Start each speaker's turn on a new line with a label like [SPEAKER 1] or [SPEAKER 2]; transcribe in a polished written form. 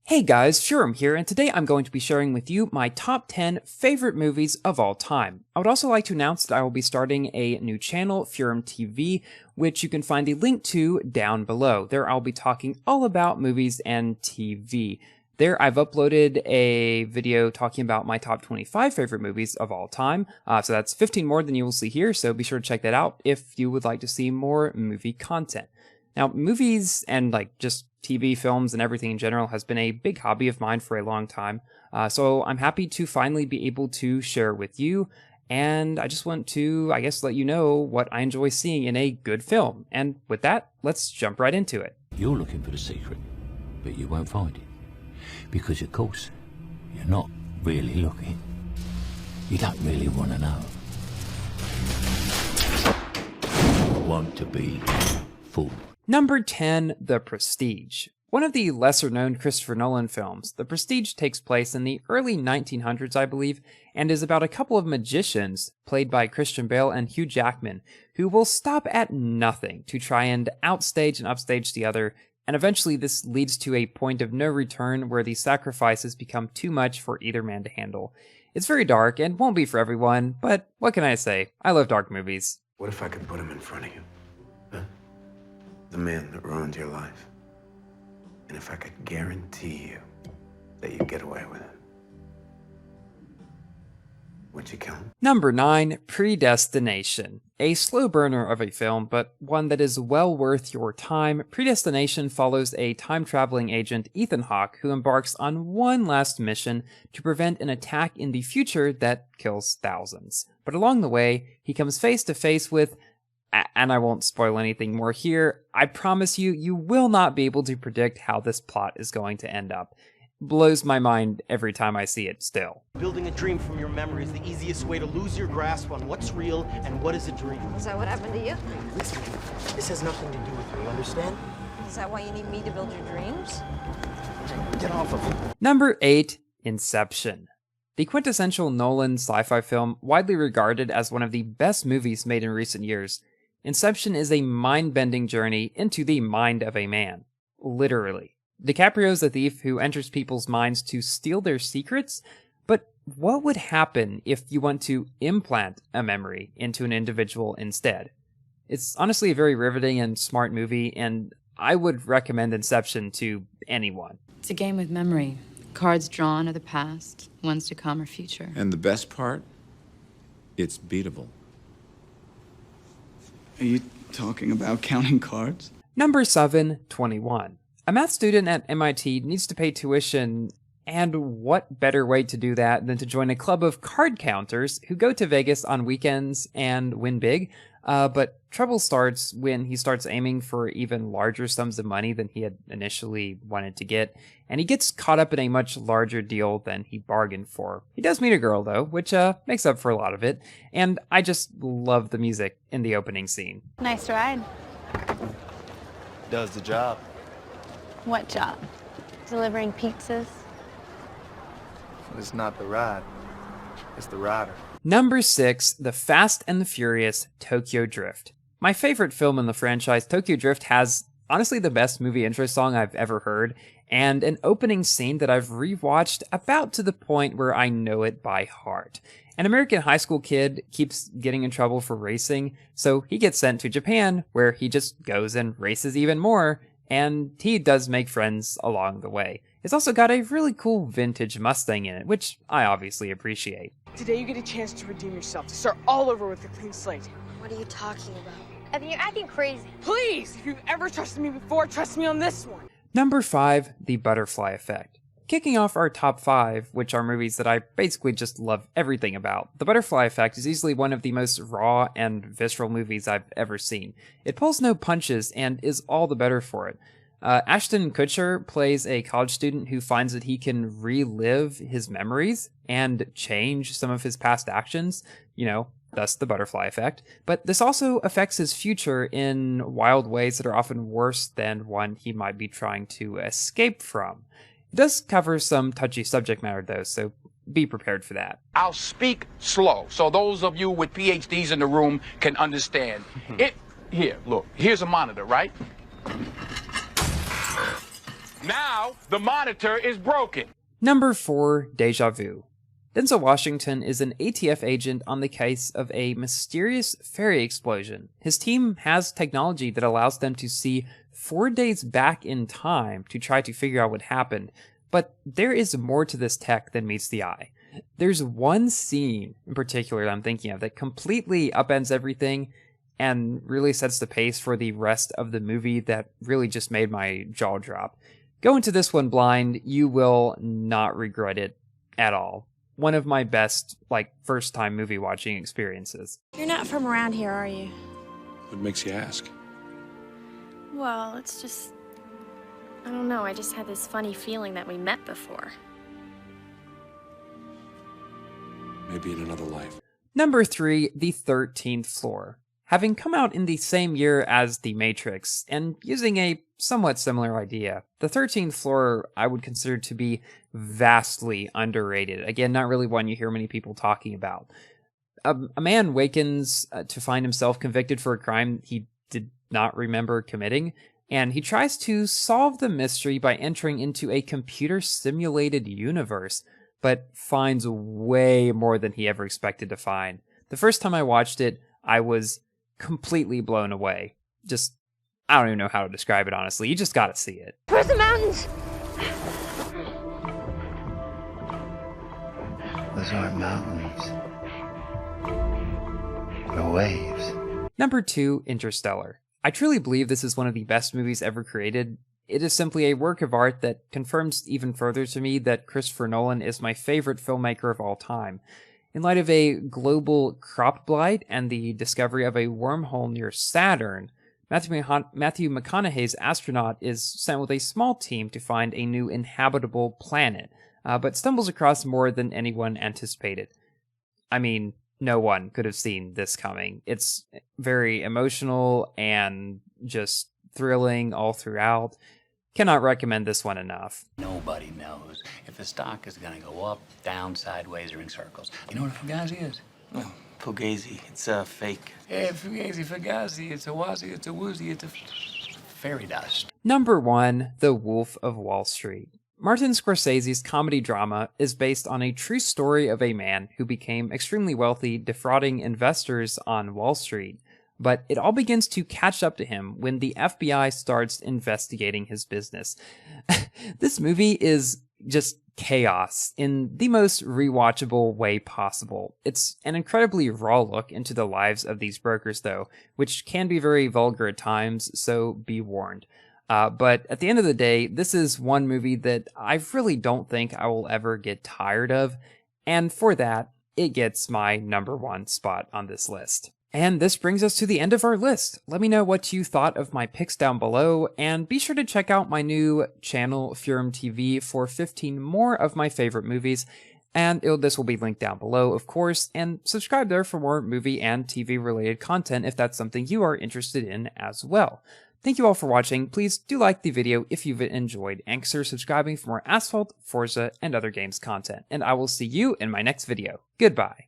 [SPEAKER 1] Hey guys, feuerrm here, and today I'm going to be sharing with you my top 10 favorite movies of all time. I would also like to announce that I will be starting a new channel, feuerrmTV, which you can find the link to down below. There I'll be talking all about movies and TV. There I've uploaded a video talking about my top 25 favorite movies of all time, so that's 15 more than you will see here, so be sure to check that out if you would like to see more movie content. Now, movies and just TV, films, and everything in general has been a big hobby of mine for a long time, so I'm happy to finally be able to share with you, and I just want to, let you know what I enjoy seeing in a good film. And with that, let's jump right into it.
[SPEAKER 2] You're looking for the secret, but you won't find it. Because, of course, you're not really looking. You don't really want to know. You want to be fooled.
[SPEAKER 1] Number 10, The Prestige. One of the lesser-known Christopher Nolan films, The Prestige takes place in the early 1900s, I believe, and is about a couple of magicians, played by Christian Bale and Hugh Jackman, who will stop at nothing to try and outstage and upstage the other, and eventually this leads to a point of no return where the sacrifices become too much for either man to handle. It's very dark and won't be for everyone, but what can I say? I love dark movies.
[SPEAKER 3] What if I could put him in front of you? Huh? The man that ruined your life. And if I could guarantee you that you'd get away with it, would you kill him?
[SPEAKER 1] Number 9, Predestination. A slow burner of a film, but one that is well worth your time. Predestination follows a time-traveling agent, Ethan Hawke, who embarks on one last mission to prevent an attack in the future that kills thousands. But along the way, he comes face to face with, and I won't spoil anything more here, I promise you, you will not be able to predict how this plot is going to end up. Blows my mind every time I see it still.
[SPEAKER 4] Building a dream from your memory is the easiest way to lose your grasp on what's real and what is a dream.
[SPEAKER 5] Is that what happened to you?
[SPEAKER 4] Listen, this has nothing to do with me, understand?
[SPEAKER 5] Is that why you need me to build your dreams?
[SPEAKER 4] Get off of me.
[SPEAKER 1] Number 8, Inception. The quintessential Nolan sci-fi film, widely regarded as one of the best movies made in recent years, Inception is a mind-bending journey into the mind of a man. Literally. DiCaprio's a thief who enters people's minds to steal their secrets, but what would happen if you want to implant a memory into an individual instead? It's honestly a very riveting and smart movie, and I would recommend Inception to anyone.
[SPEAKER 6] It's a game with memory. Cards drawn are the past, ones to come are future.
[SPEAKER 7] And the best part? It's beatable.
[SPEAKER 8] Are you talking about counting cards?
[SPEAKER 1] Number 7, 21. A math student at MIT needs to pay tuition, and what better way to do that than to join a club of card counters who go to Vegas on weekends and win big, but trouble starts when he starts aiming for even larger sums of money than he had initially wanted to get, and he gets caught up in a much larger deal than he bargained for. He does meet a girl though, which makes up for a lot of it, and I just love the music in the opening scene.
[SPEAKER 9] Nice ride.
[SPEAKER 4] Does the job.
[SPEAKER 9] What job? Delivering pizzas?
[SPEAKER 4] It's not the ride. It's the rider.
[SPEAKER 1] Number 6, The Fast and the Furious Tokyo Drift. My favorite film in the franchise, Tokyo Drift, has honestly the best movie intro song I've ever heard, and an opening scene that I've rewatched about to the point where I know it by heart. An American high school kid keeps getting in trouble for racing, so he gets sent to Japan, where he just goes and races even more, and he does make friends along the way. It's also got a really cool vintage Mustang in it, which I obviously appreciate.
[SPEAKER 10] Today you get a chance to redeem yourself, to start all over with a clean slate.
[SPEAKER 5] What are you talking about?
[SPEAKER 9] Evan, you're acting crazy.
[SPEAKER 10] Please, if you've ever trusted me before, trust me on this one.
[SPEAKER 1] Number 5, The Butterfly Effect. Kicking off our top 5, which are movies that I basically just love everything about, The Butterfly Effect is easily one of the most raw and visceral movies I've ever seen. It pulls no punches and is all the better for it. Ashton Kutcher plays a college student who finds that he can relive his memories and change some of his past actions, thus the butterfly effect. But this also affects his future in wild ways that are often worse than one he might be trying to escape from. It does cover some touchy subject matter though, so be prepared for that.
[SPEAKER 11] I'll speak slow so those of you with PhDs in the room can understand. Here, look, here's a monitor, right? Now the monitor is broken.
[SPEAKER 1] Number 4, Deja Vu. Denzel Washington is an ATF agent on the case of a mysterious ferry explosion. His team has technology that allows them to see 4 days back in time to try to figure out what happened, but there is more to this tech than meets the eye. There's one scene in particular that I'm thinking of that completely upends everything and really sets the pace for the rest of the movie that really just made my jaw drop. Go into this one blind, you will not regret it at all. One of my best, first-time movie watching experiences.
[SPEAKER 9] You're not from around here, are you?
[SPEAKER 7] What makes you ask?
[SPEAKER 9] Well, it's just... I don't know, I just had this funny feeling that we met before.
[SPEAKER 7] Maybe in another life.
[SPEAKER 1] Number 3, The 13th Floor. Having come out in the same year as The Matrix, and using a somewhat similar idea, The 13th Floor I would consider to be vastly underrated. Again, not really one you hear many people talking about. A man wakens to find himself convicted for a crime he did not remember committing, and he tries to solve the mystery by entering into a computer-simulated universe, but finds way more than he ever expected to find. The first time I watched it, I was completely blown away. I don't even know how to describe it, honestly. You just gotta see it.
[SPEAKER 9] Where's the mountains?
[SPEAKER 3] Those aren't mountains. They're waves.
[SPEAKER 1] Number 2, Interstellar. I truly believe this is one of the best movies ever created. It is simply a work of art that confirms even further to me that Christopher Nolan is my favorite filmmaker of all time. In light of a global crop blight and the discovery of a wormhole near Saturn, Matthew McConaughey's astronaut is sent with a small team to find a new inhabitable planet, but stumbles across more than anyone anticipated. I mean, no one could have seen this coming. It's very emotional and just thrilling all throughout. Cannot recommend this one enough.
[SPEAKER 2] Nobody knows if the stock is going to go up, down, sideways, or in circles. You know what a fugazi is?
[SPEAKER 3] Oh, Fugazi. It's fake.
[SPEAKER 2] Yeah, fugazi, fugazi. It's a wazi, it's a woozy, it's a fairy dust.
[SPEAKER 1] Number 1, The Wolf of Wall Street. Martin Scorsese's comedy drama is based on a true story of a man who became extremely wealthy defrauding investors on Wall Street. But it all begins to catch up to him when the FBI starts investigating his business. This movie is just chaos in the most rewatchable way possible. It's an incredibly raw look into the lives of these brokers, though, which can be very vulgar at times, so be warned. But at the end of the day, this is one movie that I really don't think I will ever get tired of, and for that, it gets my number 1 spot on this list. And this brings us to the end of our list. Let me know what you thought of my picks down below, and be sure to check out my new channel, feuerrmTV, for 15 more of my favorite movies, and this will be linked down below, of course, and subscribe there for more movie and TV related content if that's something you are interested in as well. Thank you all for watching. Please do like the video if you've enjoyed, and consider subscribing for more Asphalt, Forza, and other games content, and I will see you in my next video. Goodbye.